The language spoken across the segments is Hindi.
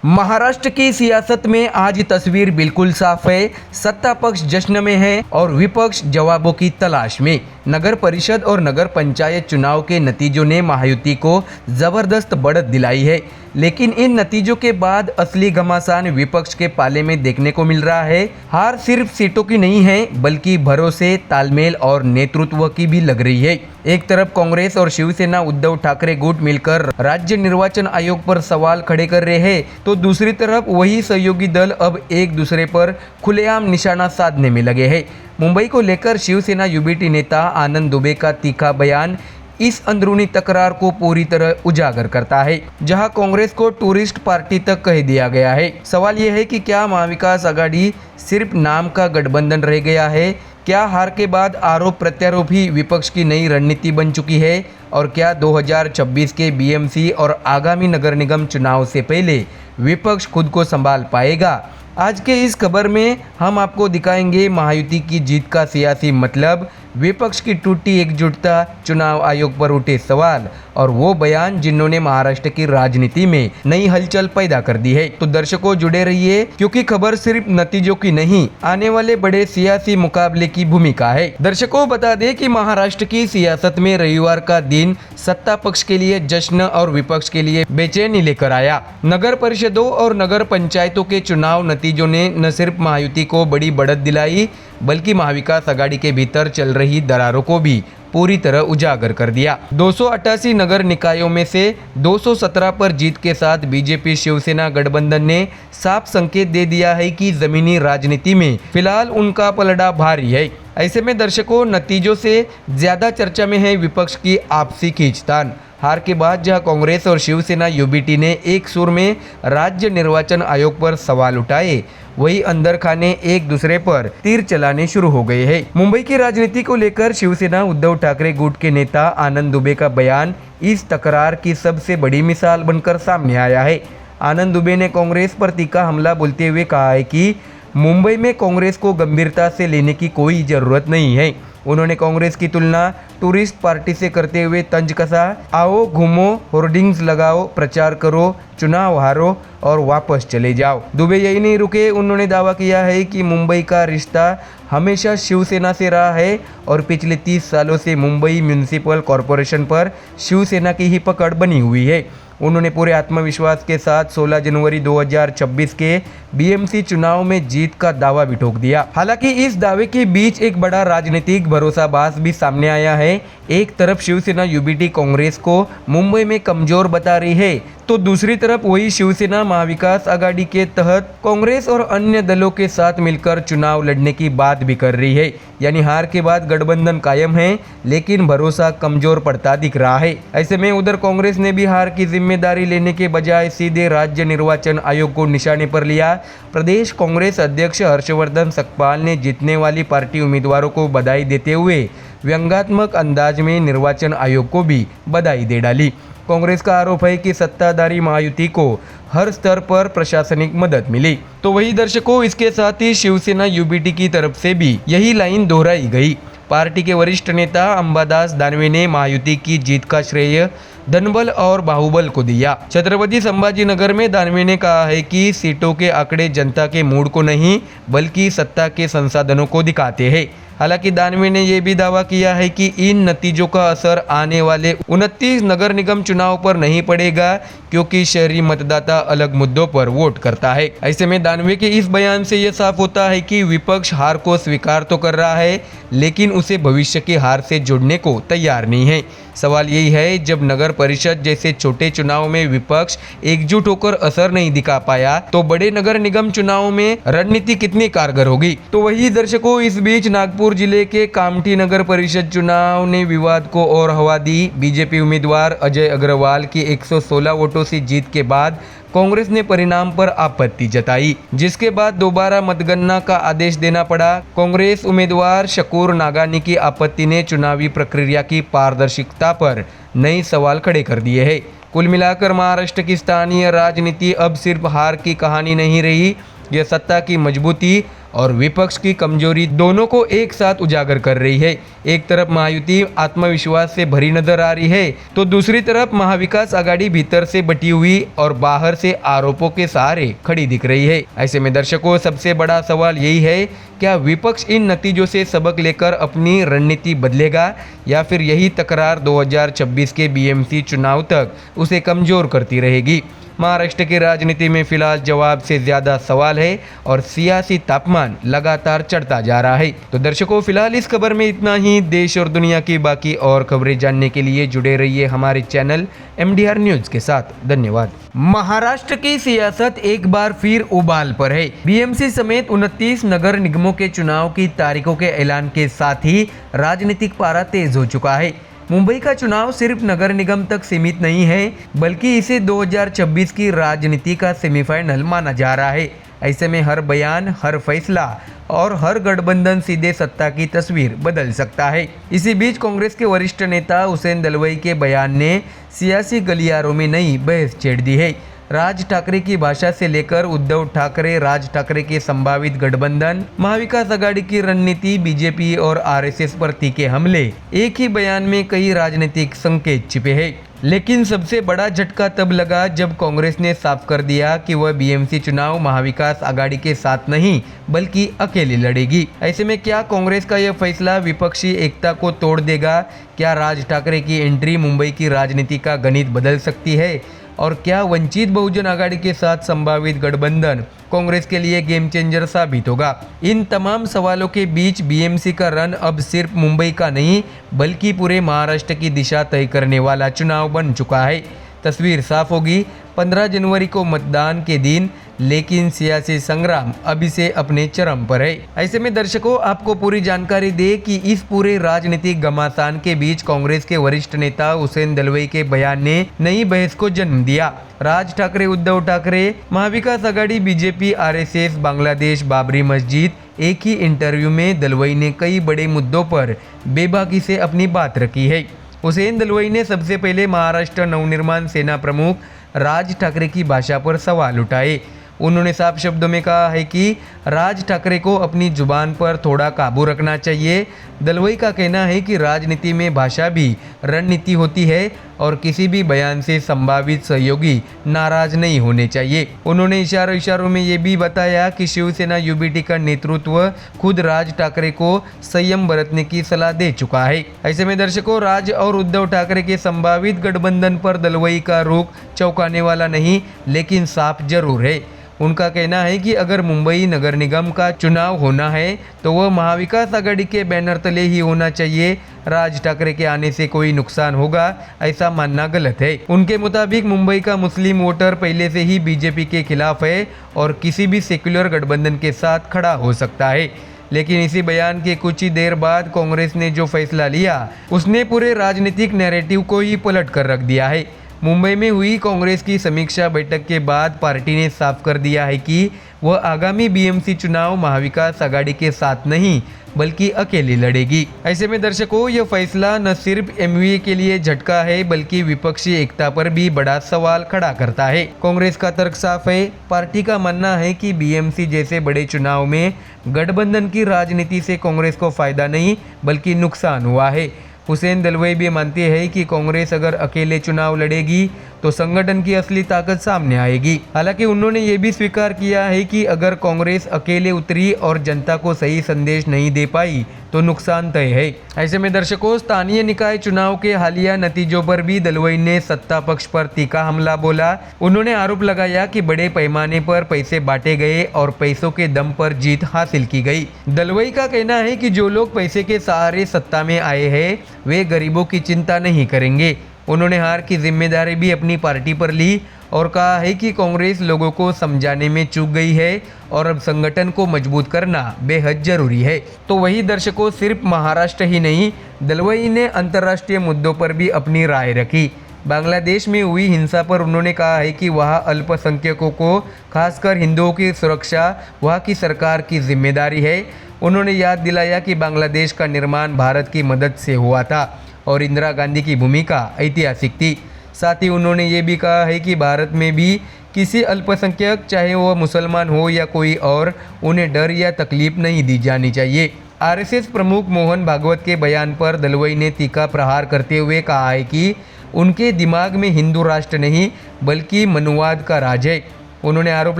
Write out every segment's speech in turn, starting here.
महाराष्ट्र की सियासत में आज तस्वीर बिल्कुल साफ है। सत्ता पक्ष जश्न में है और विपक्ष जवाबों की तलाश में। नगर परिषद और नगर पंचायत चुनाव के नतीजों ने महायुति को जबरदस्त बढ़त दिलाई है, लेकिन इन नतीजों के बाद असली घमासान विपक्ष के पाले में देखने को मिल रहा है। हार सिर्फ सीटों की नहीं है, बल्कि भरोसे, तालमेल और नेतृत्व की भी लग रही है। एक तरफ कांग्रेस और शिवसेना उद्धव ठाकरे गुट मिलकर राज्य निर्वाचन आयोग पर सवाल खड़े कर रहे हैं, तो दूसरी तरफ वही सहयोगी दल अब एक दूसरे पर खुलेआम निशाना साधने में लगे हैं। मुंबई को लेकर शिवसेना यूबीटी नेता आनंद दुबे का तीखा बयान इस अंदरूनी तकरार को पूरी तरह उजागर करता है, जहां कांग्रेस को टूरिस्ट पार्टी तक कह दिया गया है। सवाल यह है कि क्या महाविकास आघाड़ी सिर्फ नाम का गठबंधन रह गया है? क्या हार के बाद आरोप प्रत्यारोप ही विपक्ष की नई रणनीति बन चुकी है? और क्या 2026 के बीएमसी और आगामी नगर निगम चुनाव से पहले विपक्ष खुद को संभाल पाएगा? आज के इस खबर में हम आपको दिखाएंगे महायुति की जीत का सियासी मतलब, विपक्ष की टूटी एकजुटता, चुनाव आयोग पर उठे सवाल और वो बयान जिन्होंने महाराष्ट्र की राजनीति में नई हलचल पैदा कर दी है। तो दर्शकों जुड़े रहिए, क्योंकि खबर सिर्फ नतीजों की नहीं, आने वाले बड़े सियासी मुकाबले की भूमिका है। दर्शकों बता दें कि महाराष्ट्र की सियासत में रविवार का दिन सत्ता पक्ष के लिए जश्न और विपक्ष के लिए बेचैनी लेकर आया। नगर परिषदों और नगर पंचायतों के चुनाव नतीजों ने न सिर्फ महायुति को बड़ी बढ़त दिलाई, बल्कि महाविकास आघाड़ी के भीतर चल रही दरारों को भी पूरी तरह उजागर कर दिया। 288 नगर निकायों में से 217 पर जीत के साथ बीजेपी शिवसेना गठबंधन ने साफ संकेत दे दिया है कि जमीनी राजनीति में फिलहाल उनका पलड़ा भारी है। ऐसे में दर्शकों, नतीजों से ज्यादा चर्चा में है विपक्ष की आपसी खींचतान। हार के बाद जहां कांग्रेस और शिवसेना यूबीटी ने एक सुर में राज्य निर्वाचन आयोग पर सवाल उठाए, वही अंदर खाने एक दूसरे पर तीर चलाने शुरू हो गए हैं। मुंबई की राजनीति को लेकर शिवसेना उद्धव ठाकरे गुट के नेता आनंद दुबे का बयान इस तकरार की सबसे बड़ी मिसाल बनकर सामने आया है। आनंद दुबे ने कांग्रेस पर तीखा हमला बोलते हुए कहा है कि मुंबई में कांग्रेस को गंभीरता से लेने की कोई जरूरत नहीं है। उन्होंने कांग्रेस की तुलना टूरिस्ट पार्टी से करते हुए तंज कसा, आओ घूमो, होर्डिंग्स लगाओ, प्रचार करो, चुनाव हारो और वापस चले जाओ। दुबे यही नहीं रुके, उन्होंने दावा किया है कि मुंबई का रिश्ता हमेशा शिवसेना से रहा है और पिछले 30 सालों से मुंबई म्यूनिसिपल कॉरपोरेशन पर शिवसेना की ही पकड़ बनी हुई है। उन्होंने पूरे आत्मविश्वास के साथ 16 जनवरी 2026 के बीएमसी चुनाव में जीत का दावा भी ठोक दिया। हालांकि इस दावे के बीच एक बड़ा राजनीतिक भरोसाबाज भी सामने आया है। एक तरफ शिवसेना यूबीटी कांग्रेस को मुंबई में कमजोर बता रही है, तो दूसरी तरफ वही शिवसेना महाविकास आघाड़ी के तहत कांग्रेस और अन्य दलों के साथ मिलकर चुनाव लड़ने की बात भी कर रही है। यानी हार के बाद गठबंधन कायम है, लेकिन भरोसा कमजोर पड़ता दिख रहा है। ऐसे में उधर कांग्रेस ने भी हार की जिम्मेदारी लेने के बजाय सीधे राज्य निर्वाचन आयोग को निशाने पर लिया। प्रदेश कांग्रेस अध्यक्ष हर्षवर्धन सकपाल ने जीतने वाली पार्टी उम्मीदवारों को बधाई देते हुए व्यंग्यात्मक अंदाज में निर्वाचन आयोग को भी बधाई दे डाली। कांग्रेस का आरोप है कि सत्ताधारी महायुति को हर स्तर पर प्रशासनिक मदद मिली, तो वही दर्शकों, इसके साथ ही शिवसेना यूबीटी की तरफ से भी यही लाइन दोहराई गई। पार्टी के वरिष्ठ नेता अंबादास दानवे ने महायुति की जीत का श्रेय धनबल और बाहुबल को दिया। छत्रपति संभाजीनगर में दानवे ने कहा है कि सीटों के आंकड़े जनता के मूड को नहीं, बल्कि सत्ता के संसाधनों को दिखाते हैं। हालांकि दानवे ने यह भी दावा किया है कि इन नतीजों का असर आने वाले 29 नगर निगम चुनाव पर नहीं पड़ेगा, क्योंकि शहरी मतदाता अलग मुद्दों पर वोट करता है। ऐसे में दानवे के इस बयान से यह साफ होता है कि विपक्ष हार को स्वीकार तो कर रहा है, लेकिन उसे भविष्य की हार से जोड़ने को तैयार नहीं है। सवाल यही है, जब नगर परिषद जैसे छोटे चुनाव में विपक्ष एकजुट होकर असर नहीं दिखा पाया, तो बड़े नगर निगम चुनाव में रणनीति कितनी कारगर होगी? तो वही दर्शकों, इस बीच नागपुर जिले के कामठी नगर परिषद चुनाव ने विवाद को और हवा दी। बीजेपी उम्मीदवार अजय अग्रवाल की 116 वोटों से जीत के बाद कांग्रेस ने परिणाम पर आपत्ति जताई, जिसके बाद दोबारा मतगणना का आदेश देना पड़ा। कांग्रेस उम्मीदवार शकूर नागानी की आपत्ति ने चुनावी प्रक्रिया की पारदर्शिता पर नए सवाल खड़े कर दिए हैं। कुल मिलाकर महाराष्ट्र की स्थानीय राजनीति अब सिर्फ हार की कहानी नहीं रही, यह सत्ता की मजबूती और विपक्ष की कमजोरी दोनों को एक साथ उजागर कर रही है। एक तरफ महायुति आत्मविश्वास से भरी नजर आ रही है, तो दूसरी तरफ महाविकास आघाड़ी भीतर से बटी हुई और बाहर से आरोपों के सहारे खड़ी दिख रही है। ऐसे में दर्शकों, सबसे बड़ा सवाल यही है, क्या विपक्ष इन नतीजों से सबक लेकर अपनी रणनीति बदलेगा या फिर यही तकरार 2026 के बीएमसी चुनाव तक उसे कमजोर करती रहेगी। महाराष्ट्र की राजनीति में फिलहाल जवाब से ज्यादा सवाल है और सियासी तापमान लगातार चढ़ता जा रहा है। तो दर्शकों, फिलहाल इस खबर में इतना ही। देश और दुनिया की बाकी और खबरें जानने के लिए जुड़े रहिए हमारे चैनल MDR न्यूज के साथ। धन्यवाद। महाराष्ट्र की सियासत एक बार फिर उबाल पर है। बीएमसी समेत 29 नगर निगमों के चुनाव की तारीखों के ऐलान के साथ ही राजनीतिक पारा तेज हो चुका है। मुंबई का चुनाव सिर्फ नगर निगम तक सीमित नहीं है, बल्कि इसे 2026 की राजनीति का सेमीफाइनल माना जा रहा है। ऐसे में हर बयान, हर फैसला और हर गठबंधन सीधे सत्ता की तस्वीर बदल सकता है। इसी बीच कांग्रेस के वरिष्ठ नेता हुसैन दलवाई के बयान ने सियासी गलियारों में नई बहस छेड़ दी है। राज ठाकरे की भाषा से लेकर उद्धव ठाकरे, राज ठाकरे के संभावित गठबंधन, महाविकास आघाड़ी की रणनीति, बीजेपी और आरएसएस पर तीखे हमले, एक ही बयान में कई राजनीतिक संकेत छिपे हैं। लेकिन सबसे बड़ा झटका तब लगा जब कांग्रेस ने साफ कर दिया कि वह बीएमसी चुनाव महाविकास आघाड़ी के साथ नहीं बल्कि अकेले लड़ेगी। ऐसे में क्या कांग्रेस का यह फैसला विपक्षी एकता को तोड़ देगा? क्या राज ठाकरे की एंट्री मुंबई की राजनीति का गणित बदल सकती है? और क्या वंचित बहुजन आघाड़ी के साथ संभावित गठबंधन कांग्रेस के लिए गेम चेंजर साबित होगा? इन तमाम सवालों के बीच बीएमसी का रन अब सिर्फ मुंबई का नहीं बल्कि पूरे महाराष्ट्र की दिशा तय करने वाला चुनाव बन चुका है। तस्वीर साफ होगी 15 जनवरी को मतदान के दिन, लेकिन सियासी संग्राम अभी से अपने चरम पर है। ऐसे में दर्शकों, आपको पूरी जानकारी दे कि इस पूरे राजनीतिक घमासान के बीच कांग्रेस के वरिष्ठ नेता हुसैन दलवाई के बयान ने नई बहस को जन्म दिया। राज ठाकरे, उद्धव ठाकरे, महाविकास आघाड़ी, बीजेपी, आरएसएस, बांग्लादेश, बाबरी मस्जिद, एक ही इंटरव्यू में दलवाई ने कई बड़े मुद्दों पर बेबाकी से अपनी बात रखी है। हुसैन दलवाई ने सबसे पहले महाराष्ट्र नवनिर्माण सेना प्रमुख राज ठाकरे की भाषा पर सवाल उठाए। उन्होंने साफ शब्दों में कहा है कि राज ठाकरे को अपनी जुबान पर थोड़ा काबू रखना चाहिए। दलवाई का कहना है कि राजनीति में भाषा भी रणनीति होती है और किसी भी बयान से संभावित सहयोगी नाराज नहीं होने चाहिए। उन्होंने इशारों में ये भी बताया कि शिवसेना यूबीटी का नेतृत्व खुद राज ठाकरे को संयम बरतने की सलाह दे चुका है। ऐसे में दर्शकों, राज और उद्धव ठाकरे के संभावित गठबंधन पर दलवाई का रुख चौंकाने वाला नहीं लेकिन साफ जरूर है। उनका कहना है कि अगर मुंबई नगर निगम का चुनाव होना है तो वह महाविकास आघाड़ी के बैनर तले ही होना चाहिए। राज ठाकरे के आने से कोई नुकसान होगा, ऐसा मानना गलत है। उनके मुताबिक मुंबई का मुस्लिम वोटर पहले से ही बीजेपी के खिलाफ है और किसी भी सेक्युलर गठबंधन के साथ खड़ा हो सकता है। लेकिन इसी बयान के कुछ ही देर बाद कांग्रेस ने जो फैसला लिया उसने पूरे राजनीतिक नैरेटिव को ही पलट कर रख दिया है। मुंबई में हुई कांग्रेस की समीक्षा बैठक के बाद पार्टी ने साफ कर दिया है कि वह आगामी बीएमसी चुनाव महाविकास आघाड़ी के साथ नहीं बल्कि अकेले लड़ेगी। ऐसे में दर्शकों, यह फैसला न सिर्फ एमवीए के लिए झटका है बल्कि विपक्षी एकता पर भी बड़ा सवाल खड़ा करता है। कांग्रेस का तर्क साफ है। पार्टी का मानना है कि बीएमसी जैसे बड़े चुनाव में गठबंधन की राजनीति से कांग्रेस को फायदा नहीं बल्कि नुकसान हुआ है। हुसैन दलवाई भी मानते हैं कि कांग्रेस अगर अकेले चुनाव लड़ेगी तो संगठन की असली ताकत सामने आएगी। हालांकि उन्होंने ये भी स्वीकार किया है कि अगर कांग्रेस अकेले उतरी और जनता को सही संदेश नहीं दे पाई तो नुकसान तय है। ऐसे में दर्शकों, स्थानीय निकाय चुनाव के हालिया नतीजों पर भी दलवाई ने सत्ता पक्ष पर तीखा हमला बोला। उन्होंने आरोप लगाया कि बड़े पैमाने पर पैसे बांटे गए और पैसों के दम पर जीत हासिल की गई। दलवाई का कहना है कि जो लोग पैसे के सहारे सत्ता में आए हैं वे गरीबों की चिंता नहीं करेंगे। उन्होंने हार की जिम्मेदारी भी अपनी पार्टी पर ली और कहा है कि कांग्रेस लोगों को समझाने में चूक गई है और अब संगठन को मजबूत करना बेहद जरूरी है। तो वही दर्शकों, सिर्फ महाराष्ट्र ही नहीं, दलवाई ने अंतर्राष्ट्रीय मुद्दों पर भी अपनी राय रखी। बांग्लादेश में हुई हिंसा पर उन्होंने कहा है कि वहाँ अल्पसंख्यकों को, खासकर हिंदुओं की सुरक्षा वहाँ की सरकार की जिम्मेदारी है। उन्होंने याद दिलाया कि बांग्लादेश का निर्माण भारत की मदद से हुआ था और इंदिरा गांधी की भूमिका ऐतिहासिक थी। साथ ही उन्होंने ये भी कहा है कि भारत में भी किसी अल्पसंख्यक, चाहे वो मुसलमान हो या कोई और, उन्हें डर या तकलीफ नहीं दी जानी चाहिए। आरएसएस प्रमुख मोहन भागवत के बयान पर दलवई ने तीखा प्रहार करते हुए कहा है कि उनके दिमाग में हिंदू राष्ट्र नहीं बल्कि मनुवाद का राज है। उन्होंने आरोप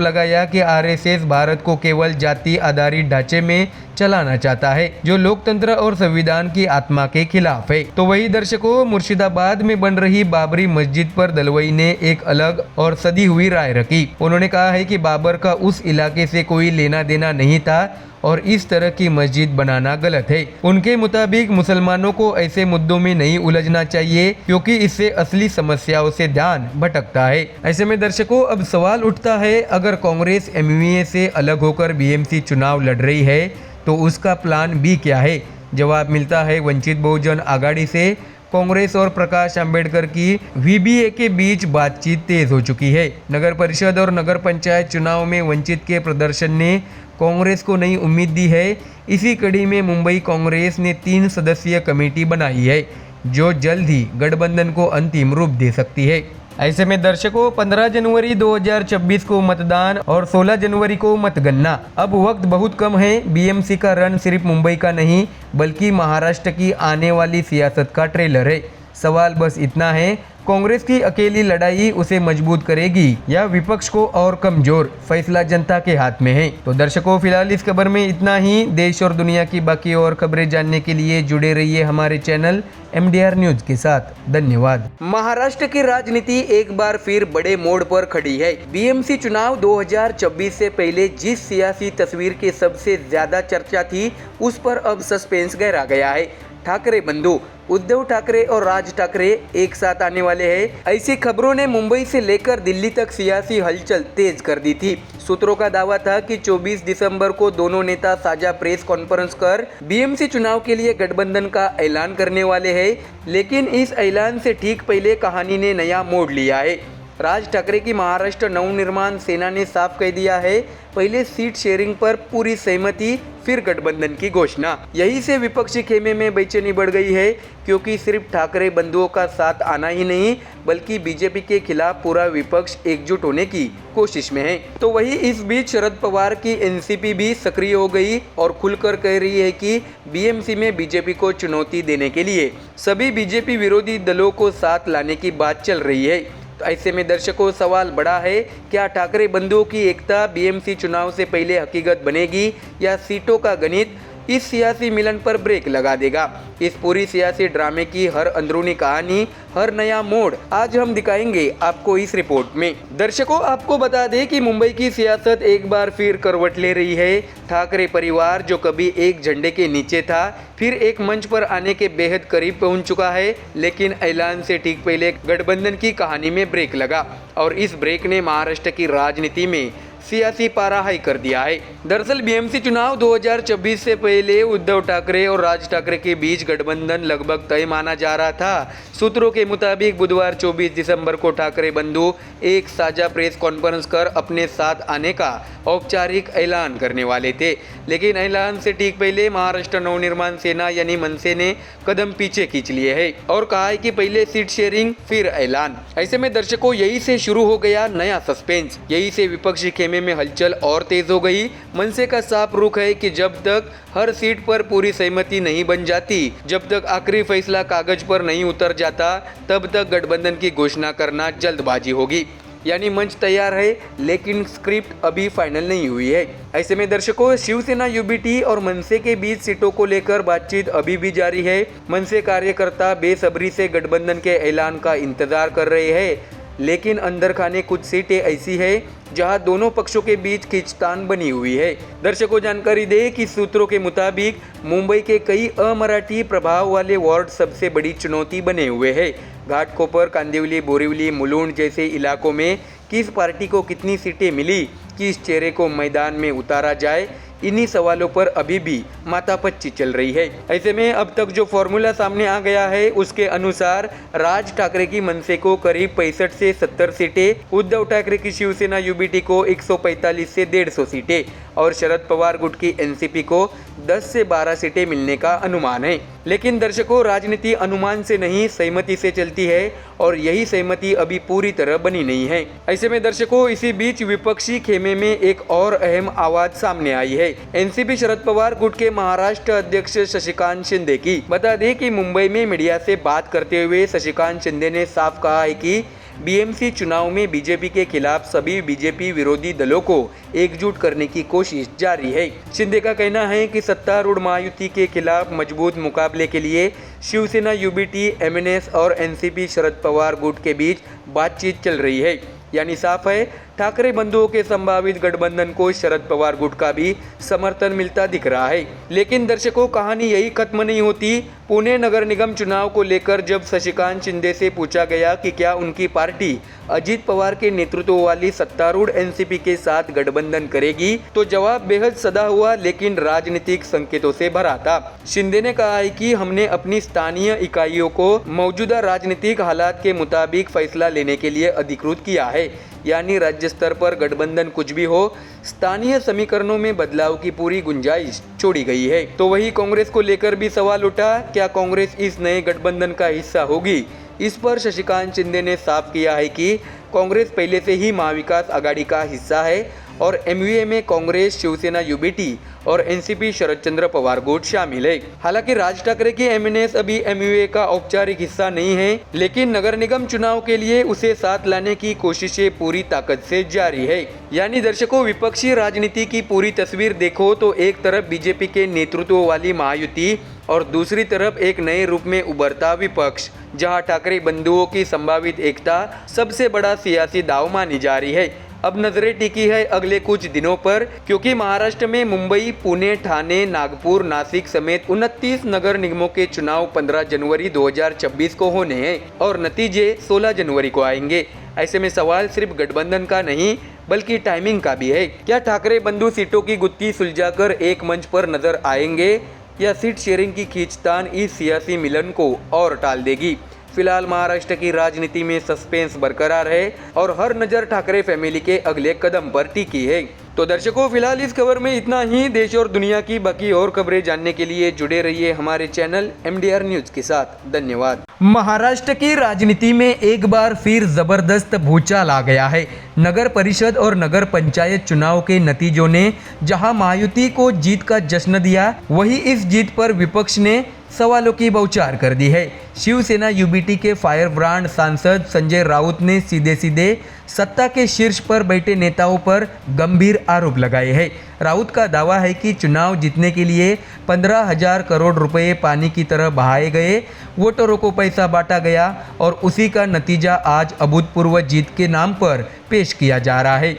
लगाया कि आरएसएस भारत को केवल जाति आधारित ढांचे में चलाना चाहता है, जो लोकतंत्र और संविधान की आत्मा के खिलाफ है। तो वही दर्शकों, मुर्शिदाबाद में बन रही बाबरी मस्जिद पर दलवई ने एक अलग और सदी हुई राय रखी। उन्होंने कहा है कि बाबर का उस इलाके से कोई लेना देना नहीं था और इस तरह की मस्जिद बनाना गलत है। उनके मुताबिक मुसलमानों को ऐसे मुद्दों में नहीं उलझना चाहिए, क्योंकि इससे असली समस्याओं से ध्यान भटकता है। ऐसे में दर्शकों, अब सवाल उठता है, अगर कांग्रेस एमवीए से अलग होकर बीएमसी चुनाव लड़ रही है तो उसका प्लान बी क्या है? जवाब मिलता है वंचित बहुजन आघाड़ी से। कांग्रेस और प्रकाश अंबेडकर की वीबीए के बीच बातचीत तेज हो चुकी है। नगर परिषद और नगर पंचायत चुनाव में वंचित के प्रदर्शन ने कांग्रेस को नई उम्मीद दी है। इसी कड़ी में मुंबई कांग्रेस ने 3 सदस्यीय कमेटी बनाई है, जो जल्द ही गठबंधन को अंतिम रूप दे सकती है। ऐसे में दर्शकों, 15 जनवरी 2026 को मतदान और 16 जनवरी को मतगणना। अब वक्त बहुत कम है। बीएमसी का रन सिर्फ मुंबई का नहीं बल्कि महाराष्ट्र की आने वाली सियासत का ट्रेलर है। सवाल बस इतना है, कांग्रेस की अकेली लड़ाई उसे मजबूत करेगी या विपक्ष को और कमजोर? फैसला जनता के हाथ में है। तो दर्शकों, फिलहाल इस खबर में इतना ही। देश और दुनिया की बाकी और खबरें जानने के लिए जुड़े रहिए हमारे चैनल MDR न्यूज के साथ। धन्यवाद। महाराष्ट्र की राजनीति एक बार फिर बड़े मोड़ पर खड़ी है। बीएमसी चुनाव 2026 से पहले जिस सियासी तस्वीर की सबसे ज्यादा चर्चा थी, उस पर अब सस्पेंस गहरा गया है। ठाकरे बंधु उद्धव ठाकरे और राज ठाकरे एक साथ आने वाले हैं। ऐसी खबरों ने मुंबई से लेकर दिल्ली तक सियासी हलचल तेज कर दी थी। सूत्रों का दावा था कि 24 दिसंबर को दोनों नेता साझा प्रेस कॉन्फ्रेंस कर बीएमसी चुनाव के लिए गठबंधन का ऐलान करने वाले हैं। लेकिन इस ऐलान से ठीक पहले कहानी ने नया मोड़ लिया है। राज ठाकरे की महाराष्ट्र नवनिर्माण सेना ने साफ कह दिया है, पहले सीट शेयरिंग पर पूरी सहमति, फिर गठबंधन की घोषणा। यही से विपक्षी खेमे में बेचैनी बढ़ गई है, क्योंकि सिर्फ ठाकरे बंधुओं का साथ आना ही नहीं बल्कि बीजेपी के खिलाफ पूरा विपक्ष एकजुट होने की कोशिश में है। तो वही इस बीच शरद पवार की एनसीपी भी सक्रिय हो गई और खुलकर कह रही है कि बीएमसी में बीजेपी को चुनौती देने के लिए सभी बीजेपी विरोधी दलों को साथ लाने की बात चल रही है। तो ऐसे में दर्शकों, सवाल बड़ा है, क्या ठाकरे बंधुओं की एकता बीएमसी चुनाव से पहले हकीकत बनेगी या सीटों का गणित इस सियासी मिलन पर ब्रेक लगा देगा? इस पूरी सियासी ड्रामे की हर अंदरूनी कहानी, हर नया मोड़ आज हम दिखाएंगे आपको इस रिपोर्ट में। दर्शकों, आपको बता दें कि मुंबई की सियासत एक बार फिर करवट ले रही है। ठाकरे परिवार जो कभी एक झंडे के नीचे था, फिर एक मंच पर आने के बेहद करीब पहुंच चुका है। लेकिन ऐलान से ठीक पहले गठबंधन की कहानी में ब्रेक लगा और इस ब्रेक ने महाराष्ट्र की राजनीति में सियासी पारा हाई कर दिया है। दरअसल बीएमसी चुनाव 2026 से पहले उद्धव ठाकरे और राज ठाकरे के बीच गठबंधन लगभग तय माना जा रहा था। सूत्रों के मुताबिक बुधवार 24 दिसंबर को ठाकरे बंधु एक साझा प्रेस कॉन्फ्रेंस कर अपने साथ आने का औपचारिक ऐलान करने वाले थे। लेकिन ऐलान से ठीक पहले महाराष्ट्र नवनिर्माण सेना यानी मनसे ने कदम पीछे खींच लिए है और कहा है कि पहले सीट शेयरिंग फिर ऐलान। ऐसे में दर्शकों, यही से शुरू हो गया नया सस्पेंस। यही से विपक्षी खेमे में हलचल और तेज हो गई। मनसे का साफ रुख है कि जब तक हर सीट पर पूरी सहमति नहीं बन जाती, जब तक आखिरी फैसला कागज पर नहीं उतर जाता, तब तक गठबंधन की घोषणा करना जल्दबाजी होगी। यानी मंच तैयार है लेकिन स्क्रिप्ट अभी फाइनल नहीं हुई है। ऐसे में दर्शकों, शिवसेना यूबीटी और मनसे के बीच सीटों को लेकर बातचीत अभी भी जारी है। मनसे कार्यकर्ता बेसब्री से गठबंधन के ऐलान का इंतजार कर रहे हैं, लेकिन अंदर खाने कुछ सीटें ऐसी है जहां दोनों पक्षों के बीच खींचतान बनी हुई है। दर्शकों, जानकारी दे कि सूत्रों के मुताबिक मुंबई के कई अमराठी प्रभाव वाले वार्ड सबसे बड़ी चुनौती बने हुए हैं। घाटकोपर, कांदिवली, बोरिवली, मुलुंड जैसे इलाकों में किस पार्टी को कितनी सीटें मिली, किस चेहरे को मैदान में उतारा जाए, इन्हीं सवालों पर अभी भी माथापच्ची चल रही है। ऐसे में अब तक जो फॉर्मूला सामने आ गया है उसके अनुसार राज ठाकरे की मनसे को करीब 65 से 70 सीटें, उद्धव ठाकरे की शिवसेना यूबीटी को 145 से 150 सीटें और शरद पवार गुट की एनसीपी को 10 से 12 सीटें मिलने का अनुमान है। लेकिन दर्शकों, राजनीति अनुमान से नहीं सहमति से चलती है और यही सहमति अभी पूरी तरह बनी नहीं है। ऐसे में दर्शकों, इसी बीच विपक्षी खेमे में एक और अहम आवाज सामने आई है एनसीपी शरद पवार गुट के महाराष्ट्र अध्यक्ष शशिकांत शिंदे की। बता दें कि मुंबई में मीडिया से बात करते हुए शशिकांत शिंदे ने साफ कहा है कि बीएमसी चुनाव में बीजेपी के खिलाफ सभी बीजेपी विरोधी दलों को एकजुट करने की कोशिश जारी है। शिंदे का कहना है कि सत्तारूढ़ महायुति के खिलाफ मजबूत मुकाबले के लिए शिवसेना, यूबीटी, एमएनएस और एनसीपी शरद पवार गुट के बीच बातचीत चल रही है। यानी साफ है, ठाकरे बंधुओं के संभावित गठबंधन को शरद पवार गुट का भी समर्थन मिलता दिख रहा है। लेकिन दर्शकों, कहानी यही खत्म नहीं होती। पुणे नगर निगम चुनाव को लेकर जब शशिकांत शिंदे से पूछा गया कि क्या उनकी पार्टी अजित पवार के नेतृत्व वाली सत्तारूढ़ एनसीपी के साथ गठबंधन करेगी, तो जवाब बेहद सदा हुआ लेकिन राजनीतिक संकेतों से भरा था। शिंदे ने कहा है कि हमने अपनी स्थानीय इकाइयों को मौजूदा राजनीतिक हालात के मुताबिक फैसला लेने के लिए अधिकृत किया है। यानी राज्य स्तर पर गठबंधन कुछ भी हो, स्थानीय समीकरणों में बदलाव की पूरी गुंजाइश छोड़ी गई है। तो वही कांग्रेस को लेकर भी सवाल उठा, क्या कांग्रेस इस नए गठबंधन का हिस्सा होगी? इस पर शशिकांत शिंदे ने साफ किया है कि कांग्रेस पहले से ही महाविकास आघाड़ी का हिस्सा है और एमयूए में कांग्रेस, शिवसेना, यूबीटी और एनसीपी शरद चंद्र पवार गुट शामिल है। हालांकि राज ठाकरे की एमएनएस अभी एमयूए का औपचारिक हिस्सा नहीं है, लेकिन नगर निगम चुनाव के लिए उसे साथ लाने की कोशिशें पूरी ताकत से जारी है। यानी दर्शकों, विपक्षी राजनीति की पूरी तस्वीर देखो तो एक तरफ बीजेपी के नेतृत्व वाली महायुति और दूसरी तरफ एक नए रूप में उभरता विपक्ष, जहां ठाकरे बंधुओं की संभावित एकता सबसे बड़ा सियासी दांव मानी जा रही है। अब नजरें टिकी है अगले कुछ दिनों पर, क्योंकि महाराष्ट्र में मुंबई, पुणे, ठाणे, नागपुर, नासिक समेत 29 नगर निगमों के चुनाव 15 जनवरी 2026 को होने हैं और नतीजे 16 जनवरी को आएंगे। ऐसे में सवाल सिर्फ गठबंधन का नहीं बल्कि टाइमिंग का भी है। क्या ठाकरे बंधु सीटों की गुत्थी सुलझाकर एक मंच पर नजर आएंगे या सीट शेयरिंग की खींचतान इस सियासी मिलन को और टाल देगी? फिलहाल महाराष्ट्र की राजनीति में सस्पेंस बरकरार है और हर नज़र ठाकरे फैमिली के अगले कदम पर टिकी है। तो दर्शकों, फिलहाल इस खबर में इतना ही। देश और दुनिया की बाकी और खबरें जानने के लिए जुड़े रहिए हमारे चैनल MDR न्यूज के साथ। धन्यवाद। महाराष्ट्र की राजनीति में एक बार फिर जबरदस्त भूचाल आ गया है। नगर परिषद और नगर पंचायत चुनाव के नतीजों ने जहां महायुति को जीत का जश्न दिया, वही इस जीत पर विपक्ष ने सवालों की बौछार कर दी है। शिवसेना यूबीटी के फायर ब्रांड सांसद संजय राउत ने सीधे सीधे सत्ता के शीर्ष पर बैठे नेताओं पर गंभीर आरोप लगाए हैं। राउत का दावा है कि चुनाव जीतने के लिए 15,000 करोड़ रुपए पानी की तरह बहाए गए, वोटरों को पैसा बांटा गया और उसी का नतीजा आज अभूतपूर्व जीत के नाम पर पेश किया जा रहा है।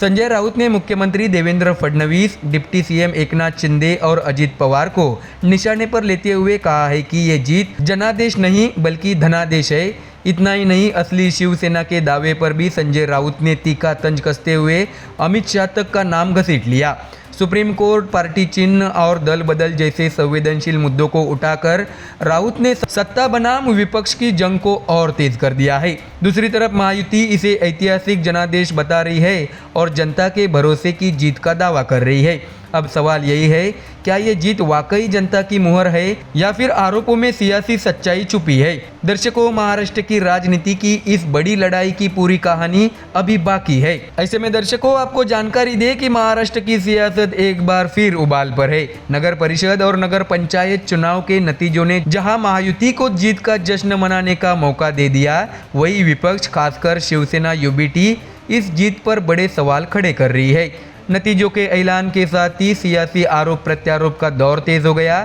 संजय राउत ने मुख्यमंत्री देवेंद्र फडणवीस, डिप्टी सीएम एकनाथ शिंदे और अजित पवार को निशाने पर लेते हुए कहा है कि ये जीत जनादेश नहीं बल्कि धनादेश है। इतना ही नहीं, असली शिवसेना के दावे पर भी संजय राउत ने तीखा तंज कसते हुए अमित शाह तक का नाम घसीट लिया। सुप्रीम कोर्ट, पार्टी चिन्ह और दल बदल जैसे संवेदनशील मुद्दों को उठाकर राउत ने सत्ता बनाम विपक्ष की जंग को और तेज कर दिया है। दूसरी तरफ महायुति इसे ऐतिहासिक जनादेश बता रही है और जनता के भरोसे की जीत का दावा कर रही है। अब सवाल यही है, क्या ये जीत वाकई जनता की मुहर है या फिर आरोपों में सियासी सच्चाई छुपी है? दर्शकों, महाराष्ट्र की राजनीति की इस बड़ी लड़ाई की पूरी कहानी अभी बाकी है। ऐसे में दर्शकों, आपको जानकारी दे कि महाराष्ट्र की सियासत एक बार फिर उबाल पर है। नगर परिषद और नगर पंचायत चुनाव के नतीजों ने जहां महायुति को जीत का जश्न मनाने का मौका दे दिया, वही विपक्ष खासकर शिवसेना यूबीटी इस जीत पर बड़े सवाल खड़े कर रही है। नतीजों के ऐलान के साथ ही सियासी आरोप प्रत्यारोप का दौर तेज हो गया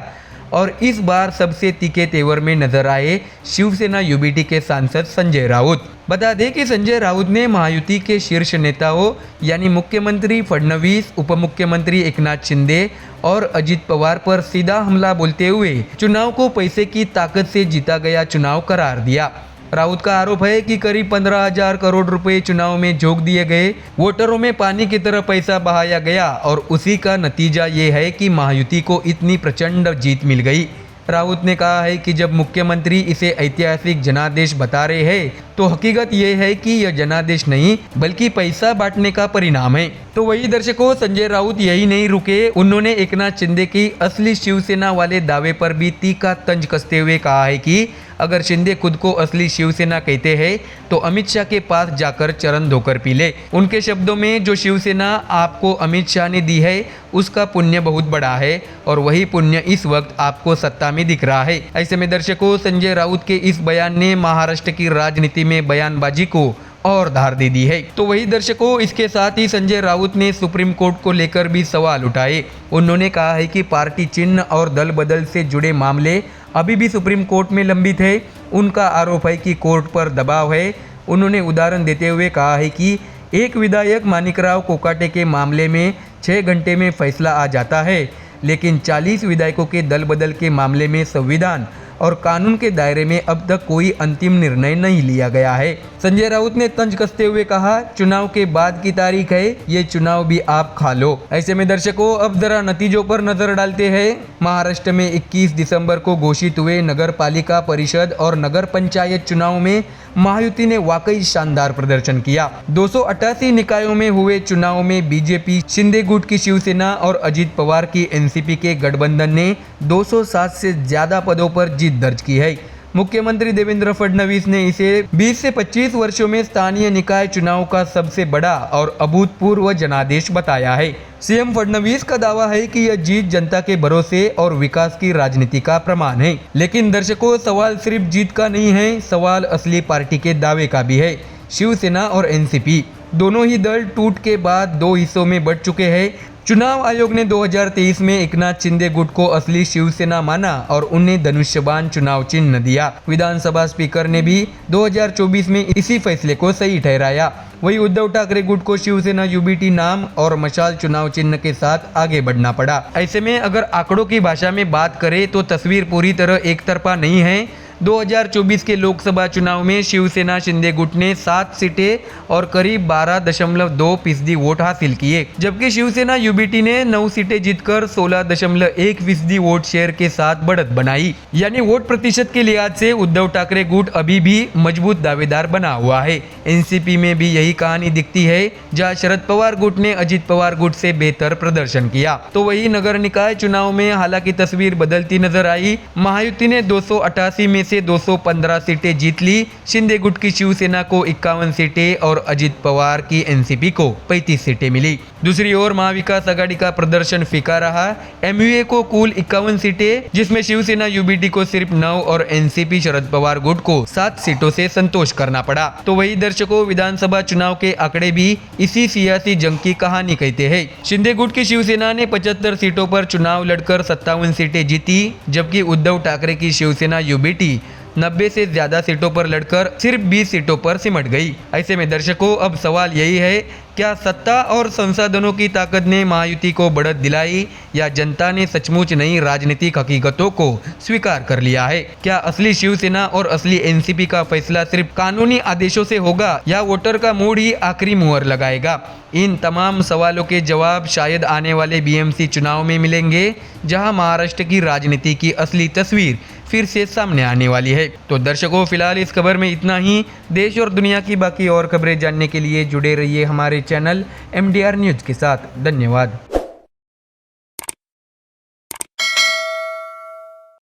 और इस बार सबसे तीखे तेवर में नजर आए शिवसेना यूबीटी के सांसद संजय राउत। बता दें कि संजय राउत ने महायुति के शीर्ष नेताओं यानी मुख्यमंत्री फडणवीस, उप मुख्यमंत्री एकनाथ शिंदे और अजित पवार पर सीधा हमला बोलते हुए चुनाव को पैसे की ताकत से जीता गया चुनाव करार दिया। राउत का आरोप है कि करीब 15,000 करोड़ रुपए चुनाव में झोंक दिए गए, वोटरों में पानी की तरह पैसा बहाया गया और उसी का नतीजा ये है कि महायुति को इतनी प्रचंड जीत मिल गई। राउत ने कहा है कि जब मुख्यमंत्री इसे ऐतिहासिक जनादेश बता रहे हैं तो हकीकत ये है कि यह जनादेश नहीं बल्कि पैसा बांटने का परिणाम है। तो वही दर्शकों, संजय राउत यही नहीं रुके, उन्होंने एकनाथ शिंदे की असली शिवसेना वाले दावे पर भी तीखा तंज कसते हुए कहा है कि अगर शिंदे खुद को असली शिवसेना कहते हैं तो अमित शाह के पास जाकर चरण धोकर पी ले। उनके शब्दों में, जो शिवसेना आपको अमित शाह ने दी है उसका पुण्य बहुत बड़ा है और वही पुण्य इस वक्त आपको सत्ता में दिख रहा है। ऐसे में दर्शकों, संजय राउत के इस बयान ने महाराष्ट्र की राजनीति में बयानबाजी को और धार दे दी है। तो वही दर्शकों, इसके साथ ही संजय राउत ने सुप्रीम कोर्ट को लेकर भी सवाल उठाए। उन्होंने कहा है कि पार्टी चिन्ह और दल बदल से जुड़े मामले अभी भी सुप्रीम कोर्ट में लंबित है। उनका आरोप है कि कोर्ट पर दबाव है। उन्होंने उदाहरण देते हुए कहा है कि एक विधायक मानिकराव कोकाटे के मामले में 6 घंटे में फैसला आ जाता है, लेकिन 40 विधायकों के दल बदल के मामले में संविधान और कानून के दायरे में अब तक कोई अंतिम निर्णय नहीं लिया गया है। संजय राउत ने तंज कसते हुए कहा, चुनाव के बाद की तारीख है, ये चुनाव भी आप खा लो। ऐसे में दर्शकों, अब जरा नतीजों पर नजर डालते हैं। महाराष्ट्र में 21 दिसंबर को घोषित हुए नगर पालिका परिषद और नगर पंचायत चुनाव में महायुति ने वाकई शानदार प्रदर्शन किया। 288 निकायों में हुए चुनाव में बीजेपी, शिंदे गुट की शिवसेना और अजित पवार की एनसीपी के गठबंधन ने 207 से ज्यादा पदों पर जीत दर्ज की है। मुख्यमंत्री देवेंद्र फडणवीस ने इसे 20 से 25 वर्षों में स्थानीय निकाय चुनाव का सबसे बड़ा और अभूतपूर्व जनादेश बताया है। सीएम फडणवीस का दावा है कि यह जीत जनता के भरोसे और विकास की राजनीति का प्रमाण है। लेकिन दर्शकों, सवाल सिर्फ जीत का नहीं है, सवाल असली पार्टी के दावे का भी है। शिवसेना और एनसीपी दोनों ही दल टूट के बाद 2 हिस्सों में बंट चुके हैं। चुनाव आयोग ने 2023 में एकनाथ शिंदे गुट को असली शिवसेना माना और उन्हें धनुष्यबाण चुनाव चिन्ह दिया। विधानसभा स्पीकर ने भी 2024 में इसी फैसले को सही ठहराया। वही उद्धव ठाकरे गुट को शिवसेना यूबीटी नाम और मशाल चुनाव चिन्ह के साथ आगे बढ़ना पड़ा। ऐसे में अगर आंकड़ों की भाषा में बात करें तो तस्वीर पूरी तरह एक तरफा नहीं है। 2024 के लोकसभा चुनाव में शिवसेना शिंदे गुट ने 7 सीटें और करीब 12.2% वोट हासिल किए, जबकि शिवसेना यूबीटी ने 9 सीटें जीतकर 16.1% वोट शेयर के साथ बढ़त बनाई। यानी वोट प्रतिशत के लिहाज से उद्धव ठाकरे गुट अभी भी मजबूत दावेदार बना हुआ है। एनसीपी में भी यही कहानी दिखती है, जहां शरद पवार गुट ने अजित पवार गुट से बेहतर प्रदर्शन किया। तो वही नगर निकाय चुनाव में हालांकि तस्वीर बदलती नजर आई। महायुति ने 288 में से 215 सीटें जीत ली। शिंदे गुट की शिवसेना को 51 सीटें और अजित पवार की एनसीपी को 35 सीटें मिली। दूसरी ओर महाविकास आघाड़ी का प्रदर्शन फीका रहा। एमयूए को कुल 51 सीटें, जिसमें शिवसेना यूबीटी को सिर्फ 9 और एनसीपी शरद पवार गुट को 7 सीटों से संतोष करना पड़ा। तो वही दर्शकों, विधानसभा चुनाव के आंकड़े भी इसी सियासी जंग की कहानी कहते हैं। शिंदे गुट की शिवसेना ने 75 सीटों पर चुनाव लड़कर 57 सीटें जीती, जबकि उद्धव ठाकरे की शिवसेना यूबीटी 90 से ज्यादा सीटों पर लड़कर सिर्फ 20 सीटों पर सिमट गई। ऐसे में दर्शकों, अब सवाल यही है, क्या सत्ता और संसाधनों की ताकत ने महायुति को बढ़त दिलाई या जनता ने सचमुच नई राजनीतिक हकीकतों को स्वीकार कर लिया है? क्या असली शिवसेना और असली एनसीपी का फैसला सिर्फ कानूनी आदेशों से होगा या वोटर का मूड ही आखिरी मुहर लगाएगा? इन तमाम सवालों के जवाब शायद आने वाले बीएमसी चुनाव में मिलेंगे, जहां महाराष्ट्र की राजनीति की असली तस्वीर फिर से सामने आने वाली है। तो दर्शकों, फिलहाल इस खबर में इतना ही। देश और दुनिया की बाकी और खबरें जानने के लिए जुड़े रहिए हमारे चैनल MDR न्यूज के साथ। धन्यवाद।